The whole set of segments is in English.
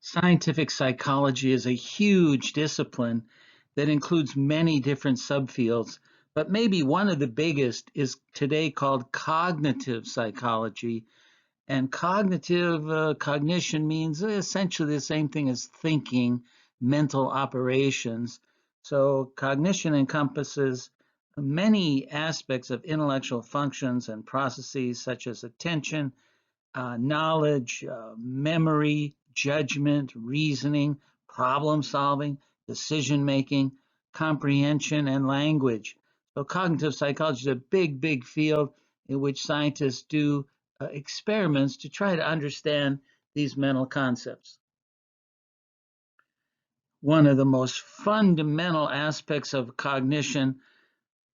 Scientific psychology is a huge discipline that includes many different subfields, but maybe one of the biggest is today called cognitive psychology. And cognition means essentially the same thing as thinking, mental operations. So cognition encompasses many aspects of intellectual functions and processes such as attention, knowledge, memory, judgment, reasoning, problem solving, decision making, comprehension, and language. So cognitive psychology is a big, big field in which scientists do experiments to try to understand these mental concepts. One of the most fundamental aspects of cognition,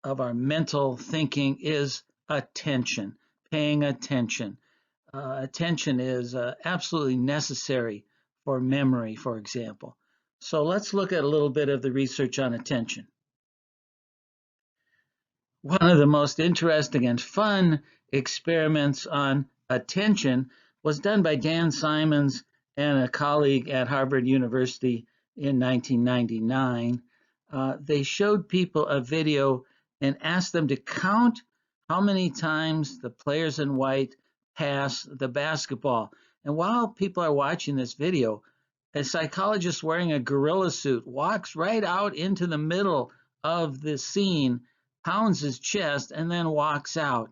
of our mental thinking, is attention, paying attention. Attention is absolutely necessary for memory, for example. So let's look at a little bit of the research on attention. One of the most interesting and fun experiments on attention was done by Dan Simons and a colleague at Harvard University in 1999. They showed people a video and asked them to count how many times the players in white pass the basketball. And while people are watching this video, a psychologist wearing a gorilla suit walks right out into the middle of the scene, pounds his chest, and then walks out.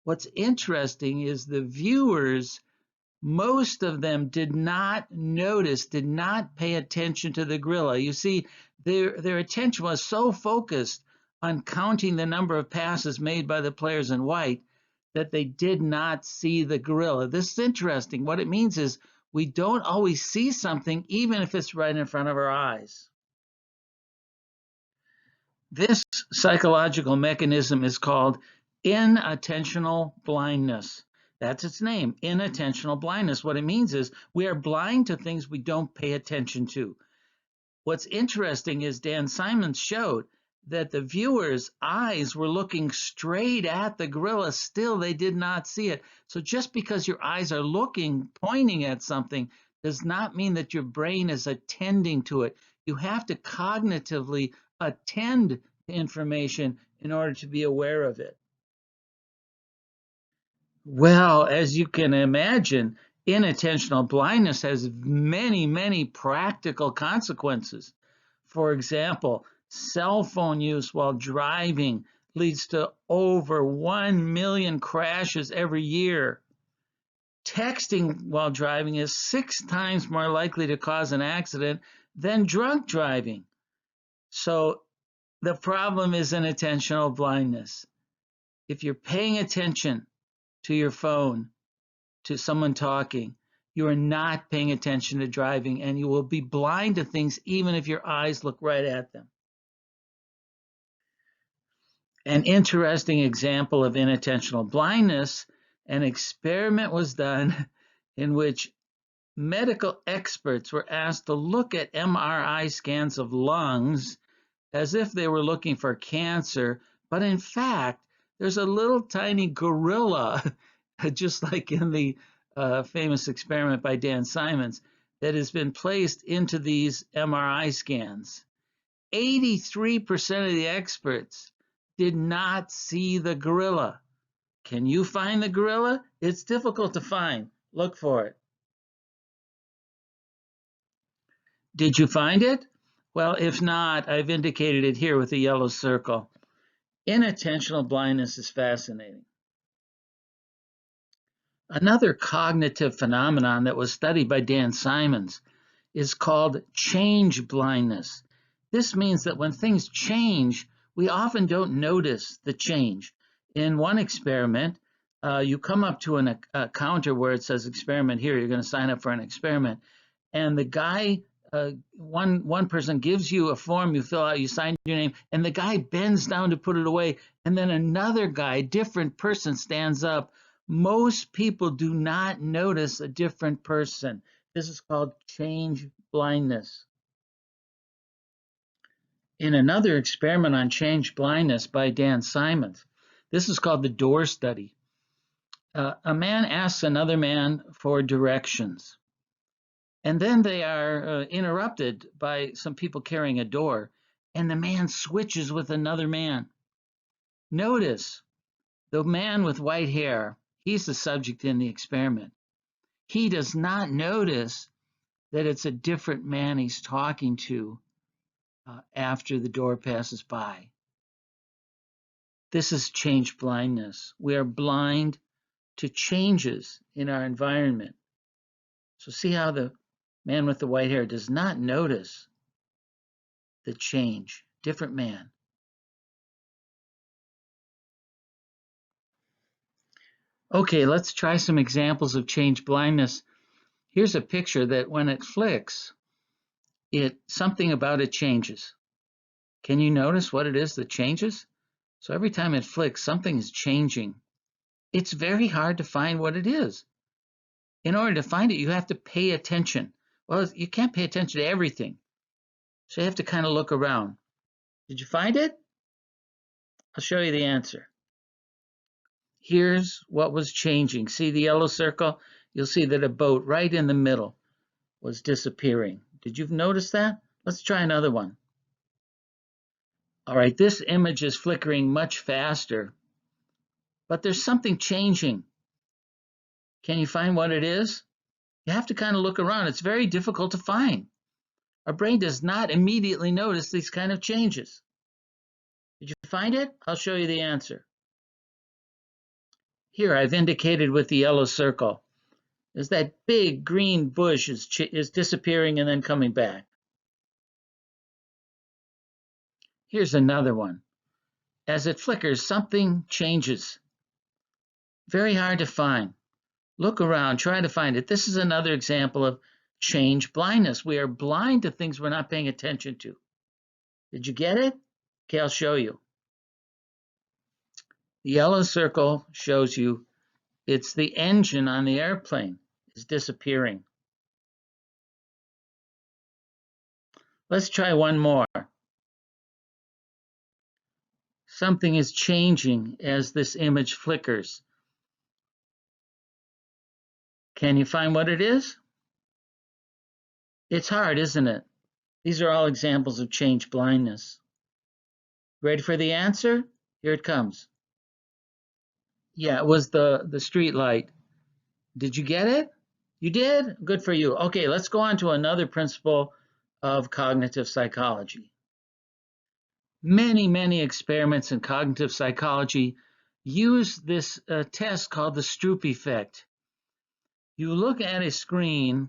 What's interesting is the viewers, most of them did not notice, did not pay attention to the gorilla. You see, their attention was so focused on counting the number of passes made by the players in white that they did not see the gorilla. This is interesting. What it means is we don't always see something, even if it's right in front of our eyes. This psychological mechanism is called inattentional blindness. That's its name, inattentional blindness. What it means is we are blind to things we don't pay attention to. What's interesting is Dan Simons showed that the viewers' eyes were looking straight at the gorilla, still they did not see it. So just because your eyes are looking, pointing at something, does not mean that your brain is attending to it. You have to cognitively attend to information in order to be aware of it. Well, as you can imagine, inattentional blindness has many, many practical consequences. For example, cell phone use while driving leads to over 1 million crashes every year. Texting while driving is 6 times more likely to cause an accident than drunk driving. So the problem is inattentional blindness. If you're paying attention to your phone, to someone talking, you are not paying attention to driving, and you will be blind to things even if your eyes look right at them. An interesting example of inattentional blindness, an experiment was done in which medical experts were asked to look at MRI scans of lungs as if they were looking for cancer, but in fact, there's a little tiny gorilla, just like in the famous experiment by Dan Simons, that has been placed into these MRI scans. 83% of the experts did not see the gorilla. Can you find the gorilla? It's difficult to find. Look for it. Did you find it? Well, if not, I've indicated it here with a yellow circle. Inattentional blindness is fascinating. Another cognitive phenomenon that was studied by Dan Simons is called change blindness. This means that when things change, we often don't notice the change. In one experiment, you come up to a counter where it says experiment here, you're going to sign up for an experiment, and the guy, one person gives you a form, you fill out, you sign your name, and the guy bends down to put it away, and then another guy, different person, stands up. Most people do not notice a different person. This is called change blindness. In another experiment on change blindness by Dan Simons, this is called the door study. A man asks another man for directions. And then they are interrupted by some people carrying a door, and the man switches with another man. Notice the man with white hair, he's the subject in the experiment. He does not notice that it's a different man he's talking to after the door passes by. This is change blindness. We are blind to changes in our environment. So see how the man with the white hair does not notice the change, different man. Okay, let's try some examples of change blindness. Here's a picture that when it flicks, something about it changes. Can you notice what it is that changes? So every time it flicks, something is changing. It's very hard to find what it is. In order to find it, you have to pay attention. Well, you can't pay attention to everything. So you have to kind of look around. Did you find it? I'll show you the answer. Here's what was changing. See the yellow circle? You'll see that a boat right in the middle was disappearing. Did you notice that? Let's try another one. All right, this image is flickering much faster, but there's something changing. Can you find what it is? You have to kind of look around. It's very difficult to find. Our brain does not immediately notice these kind of changes. Did you find it? I'll show you the answer. Here, I've indicated with the yellow circle. Is that big green bush is disappearing and then coming back. Here's another one. As it flickers, something changes. Very hard to find. Look around, try to find it. This is another example of change blindness. We are blind to things we're not paying attention to. Did you get it? Okay, I'll show you. The yellow circle shows you it's the engine on the airplane is disappearing. Let's try one more. Something is changing as this image flickers. Can you find what it is? It's hard, isn't it? These are all examples of change blindness. Ready for the answer? Here it comes. Yeah, it was the street light. Did you get it? You did? Good for you. Okay, let's go on to another principle of cognitive psychology. Many experiments in cognitive psychology use this test called the Stroop Effect. You look at a screen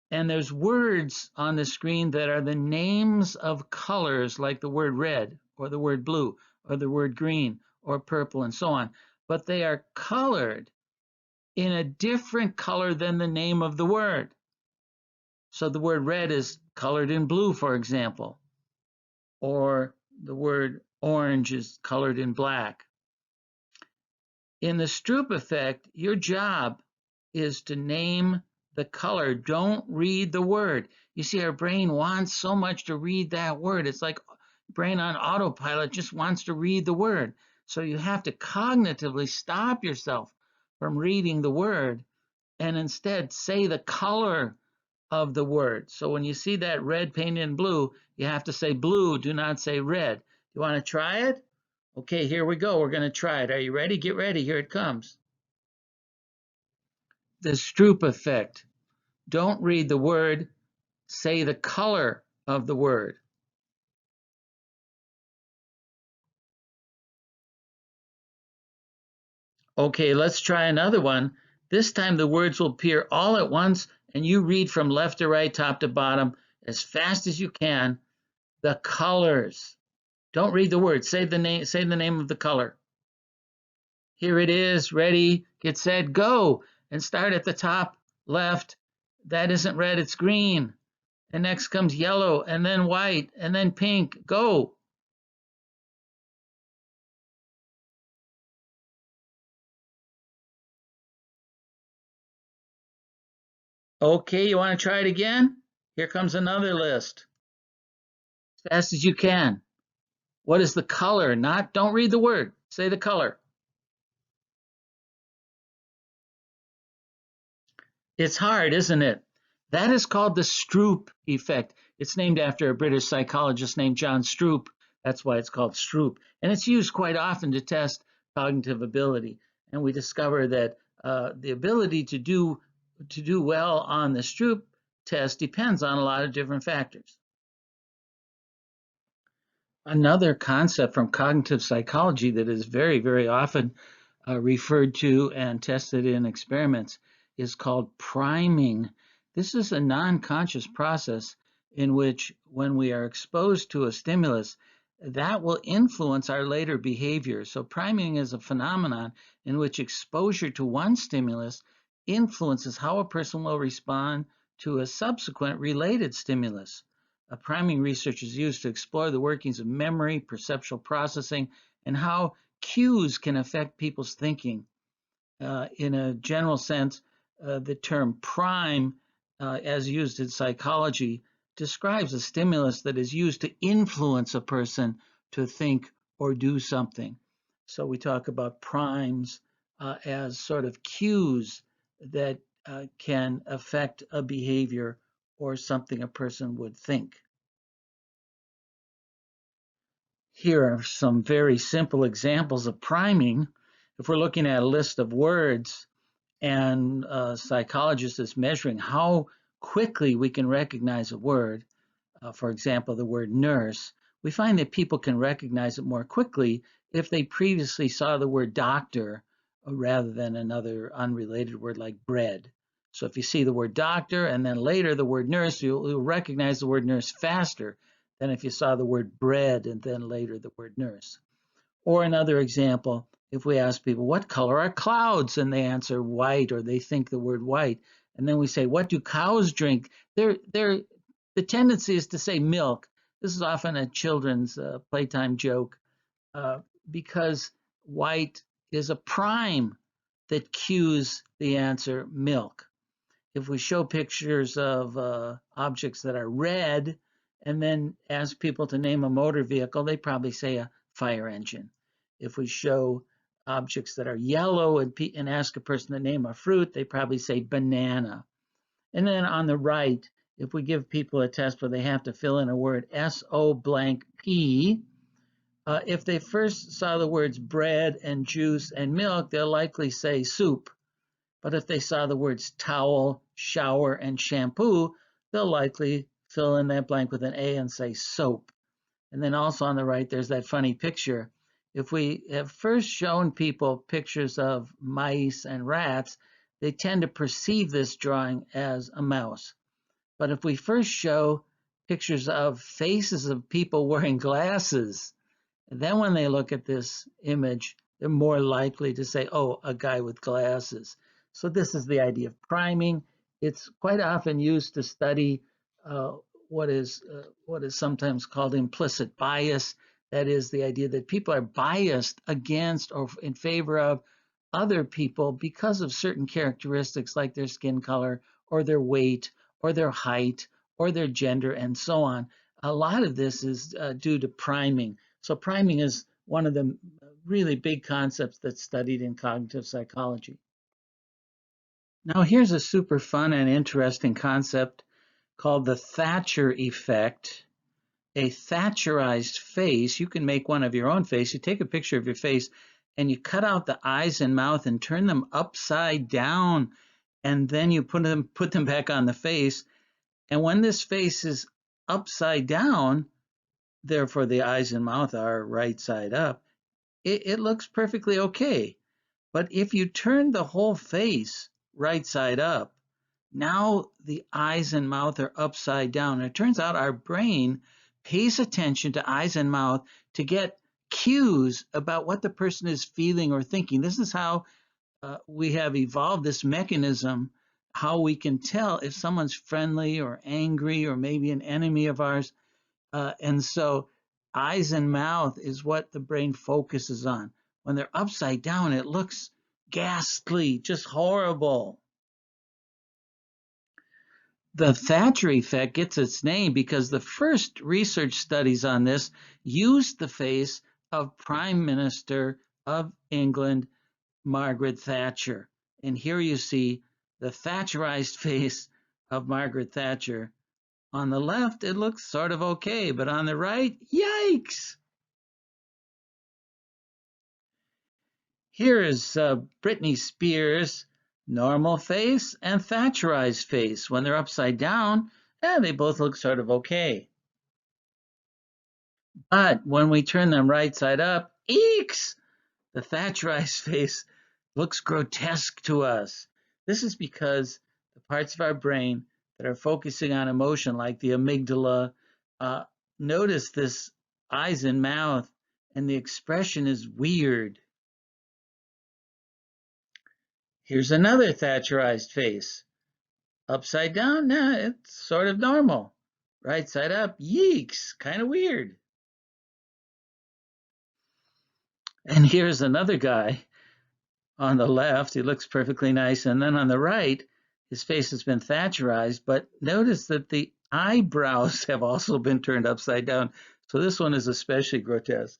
and there's words on the screen that are the names of colors, like the word red or the word blue or the word green or purple and so on, but they are colored in a different color than the name of the word. So the word red is colored in blue, for example, or the word orange is colored in black. In the Stroop effect, your job is to name the color. Don't read the word. You see, our brain wants so much to read that word. It's like brain on autopilot just wants to read the word. So you have to cognitively stop yourself from reading the word and instead say the color of the word. So when you see that red painted in blue, you have to say blue, do not say red. You want to try it? Okay, here we go. We're going to try it. Are you ready? Get ready. Here it comes. The Stroop effect. Don't read the word, say the color of the word. Okay, let's try another one. This time the words will appear all at once and you read from left to right, top to bottom, as fast as you can, the colors. Don't read the word, say the name of the color. Here it is, ready, get set, go, and start at the top left. That isn't red, it's green. And next comes yellow, and then white, and then pink, go. Okay, you want to try it again? Here comes another list. As fast as you can. What is the color? Don't read the word, say the color. It's hard, isn't it? That is called the Stroop effect. It's named after a British psychologist named John Stroop. That's why it's called Stroop. And it's used quite often to test cognitive ability. And we discover that the ability to do well on the Stroop test depends on a lot of different factors. Another concept from cognitive psychology that is very, very often referred to and tested in experiments is called priming. This is a non-conscious process in which, when we are exposed to a stimulus, that will influence our later behavior. So priming is a phenomenon in which exposure to one stimulus influences how a person will respond to a subsequent related stimulus. Priming research is used to explore the workings of memory, perceptual processing, and how cues can affect people's thinking. In a general sense, the term prime, as used in psychology, describes a stimulus that is used to influence a person to think or do something. So we talk about primes as sort of cues that can affect a behavior or something a person would think. Here are some very simple examples of priming. If we're looking at a list of words and a psychologist is measuring how quickly we can recognize a word, for example, the word nurse, we find that people can recognize it more quickly if they previously saw the word doctor rather than another unrelated word like bread. So if you see the word doctor and then later the word nurse, you'll recognize the word nurse faster than if you saw the word bread and then later the word nurse. Or another example, if we ask people, what color are clouds? And they answer white, or they think the word white. And then we say, what do cows drink? The tendency is to say milk. This is often a children's playtime joke because white is a prime that cues the answer milk. If we show pictures of objects that are red and then ask people to name a motor vehicle, they probably say a fire engine. If we show objects that are yellow and ask a person to name a fruit, they probably say banana. And then on the right, if we give people a test where they have to fill in a word, S-O blank P, if they first saw the words bread and juice and milk, they'll likely say soup. But if they saw the words towel, shower, and shampoo, they'll likely fill in that blank with an A and say soap. And then also on the right, there's that funny picture. If we have first shown people pictures of mice and rats, they tend to perceive this drawing as a mouse. But if we first show pictures of faces of people wearing glasses, then when they look at this image, they're more likely to say, oh, a guy with glasses. So this is the idea of priming. It's quite often used to study what is sometimes called implicit bias. That is the idea that people are biased against or in favor of other people because of certain characteristics like their skin color or their weight or their height or their gender and so on. A lot of this is due to priming. So priming is one of the really big concepts that's studied in cognitive psychology. Now here's a super fun and interesting concept called the Thatcher Effect. A Thatcherized face, you can make one of your own face. You take a picture of your face and you cut out the eyes and mouth and turn them upside down, and then you put them back on the face. And when this face is upside down, therefore the eyes and mouth are right side up, it looks perfectly okay. But if you turn the whole face right side up, now the eyes and mouth are upside down. And it turns out our brain pays attention to eyes and mouth to get cues about what the person is feeling or thinking. This is how we have evolved this mechanism, how we can tell if someone's friendly or angry or maybe an enemy of ours. And so eyes and mouth is what the brain focuses on. When they're upside down, it looks ghastly, just horrible. The Thatcher effect gets its name because the first research studies on this used the face of Prime Minister of England, Margaret Thatcher. And here you see the Thatcherized face of Margaret Thatcher. On the left, it looks sort of okay, but on the right, yikes! Here is Britney Spears' normal face and Thatcherized face. When they're upside down, they both look sort of okay. But when we turn them right side up, eeks! The Thatcherized face looks grotesque to us. This is because the parts of our brain that are focusing on emotion, like the amygdala, uh, notice this eyes and mouth, and the expression is weird. Here's another Thatcherized face. Upside down, nah, it's sort of normal. Right side up, yeeks, kind of weird. And here's another guy on the left. He looks perfectly nice. And then on the right, his face has been Thatcherized, but notice that the eyebrows have also been turned upside down. So this one is especially grotesque.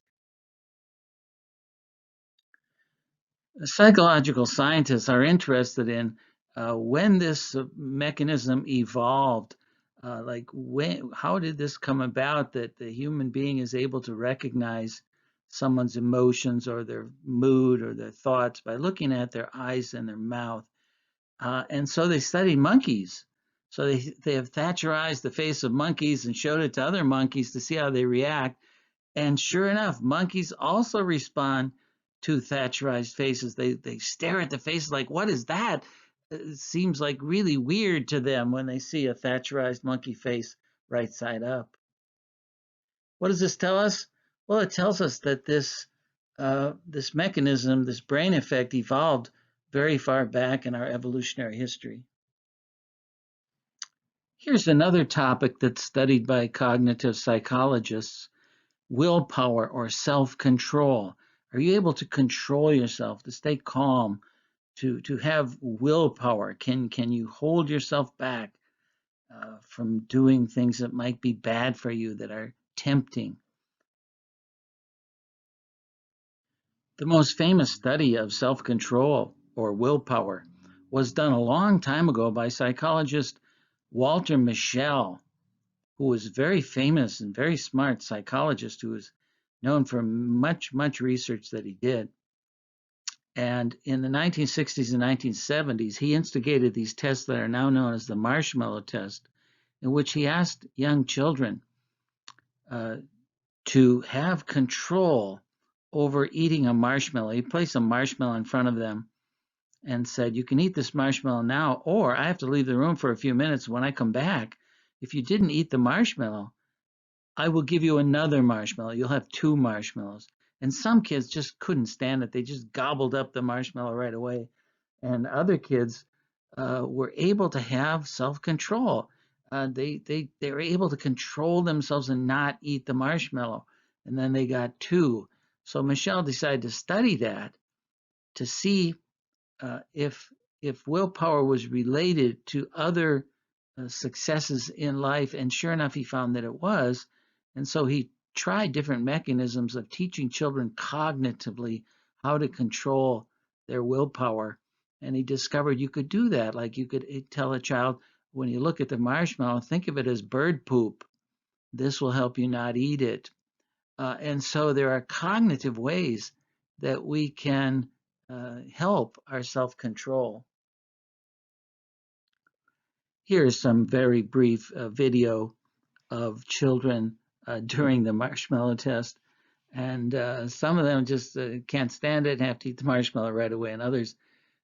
Psychological scientists are interested in when this mechanism evolved. How did this come about that the human being is able to recognize someone's emotions or their mood or their thoughts by looking at their eyes and their mouth? And so they studied monkeys. So they have Thatcherized the face of monkeys and showed it to other monkeys to see how they react. And sure enough, monkeys also respond to Thatcherized faces. They stare at the face like, what is that? It seems like really weird to them when they see a Thatcherized monkey face right side up. What does this tell us? Well, it tells us that this mechanism, this brain effect, evolved very far back in our evolutionary history. Here's another topic that's studied by cognitive psychologists: willpower or self-control. Are you able to control yourself, to stay calm, to have willpower? Can you hold yourself back from doing things that might be bad for you, that are tempting? The most famous study of self-control or willpower was done a long time ago by psychologist Walter Mischel, who was a very famous and very smart psychologist who was known for much research that he did. And in the 1960s and 1970s, he instigated these tests that are now known as the Marshmallow Test, in which he asked young children to have control over eating a marshmallow. He placed a marshmallow in front of them and said, you can eat this marshmallow now, or I have to leave the room for a few minutes. When I come back, if you didn't eat the marshmallow, I will give you another marshmallow. You'll have two marshmallows. And some kids just couldn't stand it. They just gobbled up the marshmallow right away. And other kids were able to have self-control. They were able to control themselves and not eat the marshmallow. And then they got two. So Michelle decided to study that to see if willpower was related to other successes in life, and sure enough, he found that it was. And so he tried different mechanisms of teaching children cognitively how to control their willpower. And he discovered you could do that. Like you could tell a child, when you look at the marshmallow, think of it as bird poop. This will help you not eat it. And so there are cognitive ways that we can help our self-control. Here's some very brief video of children during the marshmallow test. And some of them just can't stand it and have to eat the marshmallow right away. And others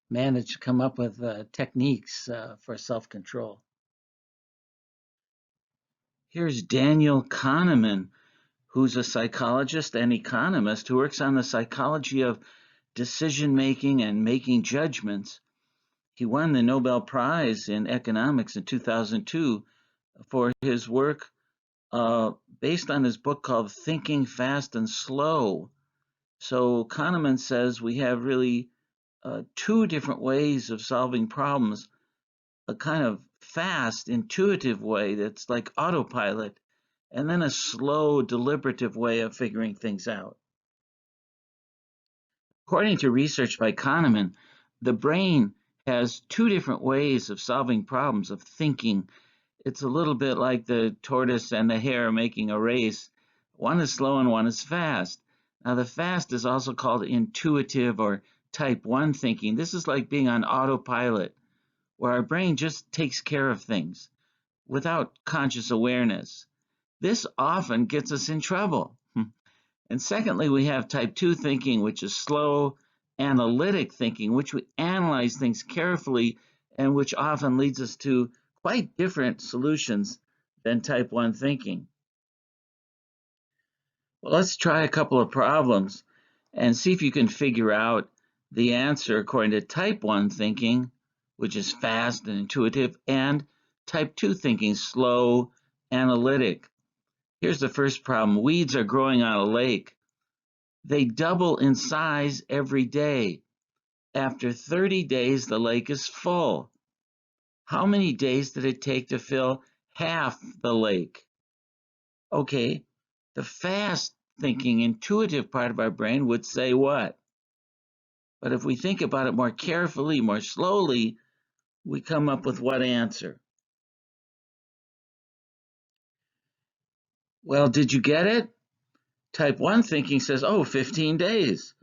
manage to come up with techniques for self-control. Here's Daniel Kahneman, who's a psychologist and economist who works on the psychology of decision-making and making judgments. He won the Nobel Prize in economics in 2002 for his work based on his book called Thinking Fast and Slow. So Kahneman says we have really two different ways of solving problems: a kind of fast, intuitive way that's like autopilot, and then a slow, deliberative way of figuring things out. According to research by Kahneman, the brain has two different ways of solving problems, of thinking. It's a little bit like the tortoise and the hare making a race. One is slow and one is fast. Now, the fast is also called intuitive or type 1 thinking. This is like being on autopilot, where our brain just takes care of things without conscious awareness. This often gets us in trouble. And secondly, we have type 2 thinking, which is slow, analytic thinking, which we analyze things carefully and which often leads us to quite different solutions than type 1 thinking. Well, let's try a couple of problems and see if you can figure out the answer according to type 1 thinking, which is fast and intuitive, and type 2 thinking, slow, analytic. Here's the first problem. Weeds are growing on a lake. They double in size every day. After 30 days, the lake is full. How many days did it take to fill half the lake? Okay, the fast thinking, intuitive part of our brain would say what? But if we think about it more carefully, more slowly, we come up with what answer? Well, did you get it? Type 1 thinking says, oh, 15 days.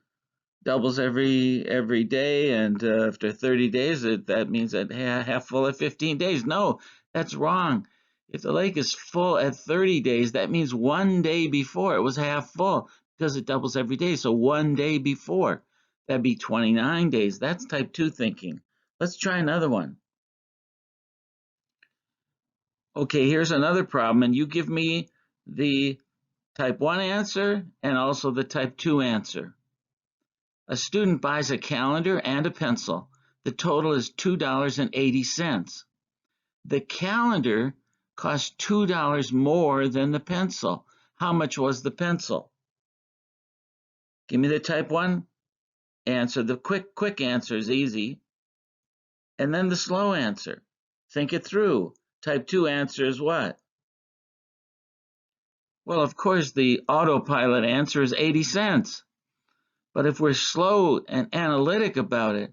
Doubles every day, and after 30 days, that means that half full at 15 days. No, that's wrong. If the lake is full at 30 days, that means one day before it was half full because it doubles every day. So one day before, that'd be 29 days. That's type 2 thinking. Let's try another one. Okay, here's another problem, and you give me the type 1 answer and also the type 2 answer. A student buys a calendar and a pencil. The total is $2.80. The calendar cost $2 more than the pencil. How much was the pencil? Give me the type 1 answer. The quick answer is easy. And then the slow answer. Think it through. Type 2 answer is what? Well, of course, the autopilot answer is 80 cents. But if we're slow and analytic about it,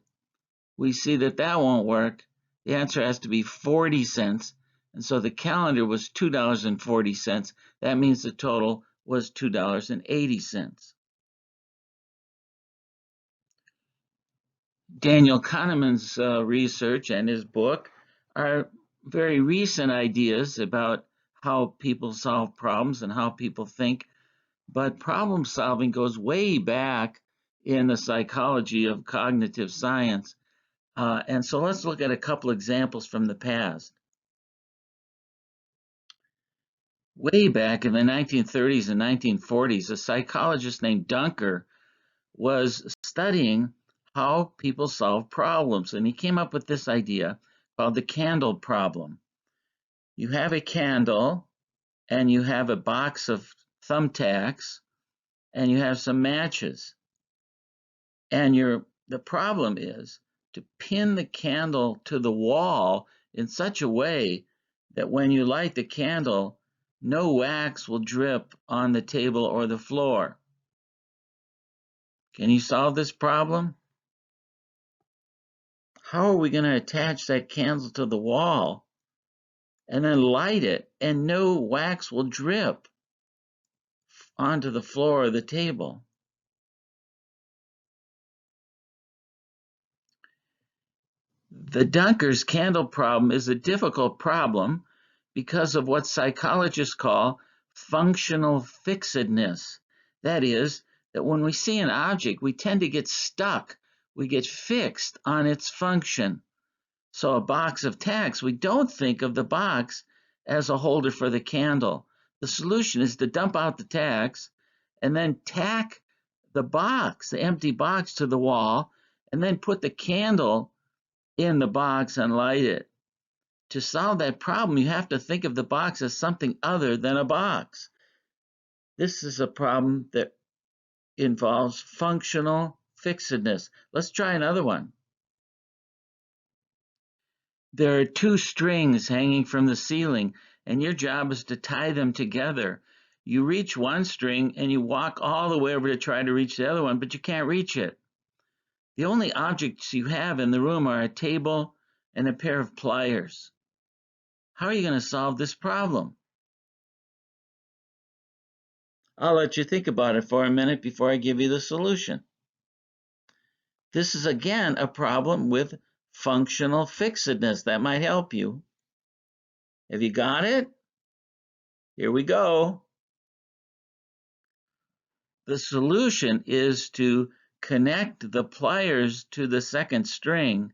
we see that that won't work. The answer has to be 40 cents. And so the calendar was $2.40. That means the total was $2.80. Daniel Kahneman's research and his book are very recent ideas about how people solve problems and how people think. But problem solving goes way back in the psychology of cognitive science. And so let's look at a couple examples from the past. Way back in the 1930s and 1940s, a psychologist named Dunker was studying how people solve problems, and he came up with this idea called the candle problem. You have a candle, and you have a box of thumbtacks, and you have some matches. And the problem is to pin the candle to the wall in such a way that when you light the candle, no wax will drip on the table or the floor. Can you solve this problem? How are we going to attach that candle to the wall and then light it and no wax will drip onto the floor or the table? The Dunker's candle problem is a difficult problem because of what psychologists call functional fixedness. That is, that when we see an object, we tend to get stuck. We get fixed on its function. So a box of tacks, we don't think of the box as a holder for the candle. The solution is to dump out the tacks and then tack the box, the empty box, to the wall, and then put the candle in the box and light it. To solve that problem, you have to think of the box as something other than a box. This is a problem that involves functional fixedness. Let's try another one. There are two strings hanging from the ceiling, and your job is to tie them together. You reach one string and you walk all the way over to try to reach the other one, but you can't reach it. The only objects you have in the room are a table and a pair of pliers. How are you going to solve this problem? I'll let you think about it for a minute before I give you the solution. This is again a problem with functional fixedness. That might help you. Have you got it? Here we go. The solution is to connect the pliers to the second string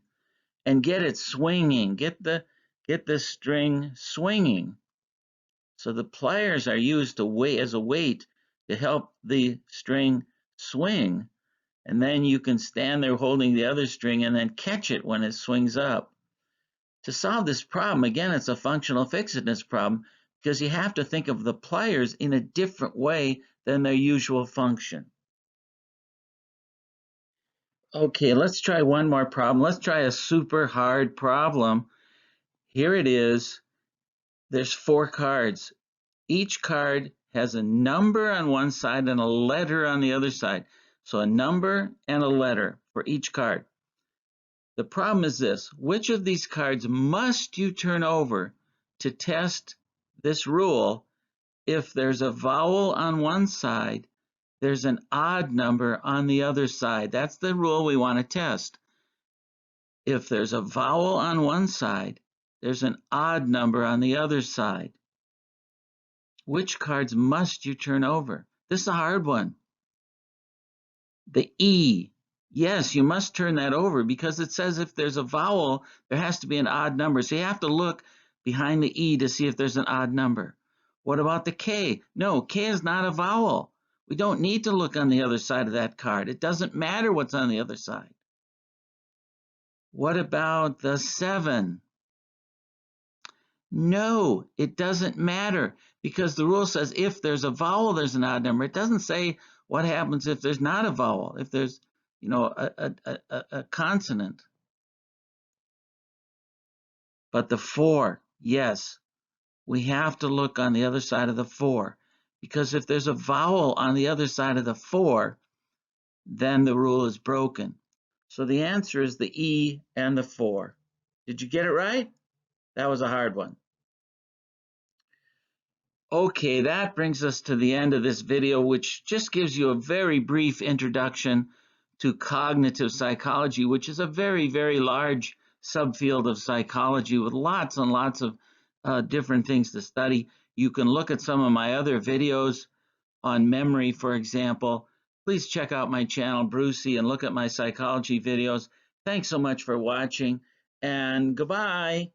and get it swinging. Get the string swinging. So the pliers are used as a weight to help the string swing. And then you can stand there holding the other string and then catch it when it swings up. To solve this problem, again, it's a functional fixedness problem because you have to think of the pliers in a different way than their usual function. Okay, let's try one more problem. Let's try a super hard problem. Here it is. There's 4 cards. Each card has a number on one side and a letter on the other side. So a number and a letter for each card. The problem is this: which of these cards must you turn over to test this rule? If there's a vowel on one side, there's an odd number on the other side. That's the rule we want to test. If there's a vowel on one side, there's an odd number on the other side. Which cards must you turn over? This is a hard one. The E. Yes, you must turn that over because it says if there's a vowel, there has to be an odd number. So you have to look behind the E to see if there's an odd number. What about the K? No, K is not a vowel. We don't need to look on the other side of that card. It doesn't matter what's on the other side. What about the 7? No, it doesn't matter because the rule says if there's a vowel, there's an odd number. It doesn't say what happens if there's not a vowel, if there's, a consonant. But the 4, yes, we have to look on the other side of the 4 because if there's a vowel on the other side of the 4, then the rule is broken. So the answer is the E and the 4. Did you get it right? That was a hard one. Okay, that brings us to the end of this video, which just gives you a very brief introduction to cognitive psychology, which is a very, very large subfield of psychology with lots and lots of different things to study. You can look at some of my other videos on memory, for example. Please check out my channel, Brucey, and look at my psychology videos. Thanks so much for watching, and goodbye.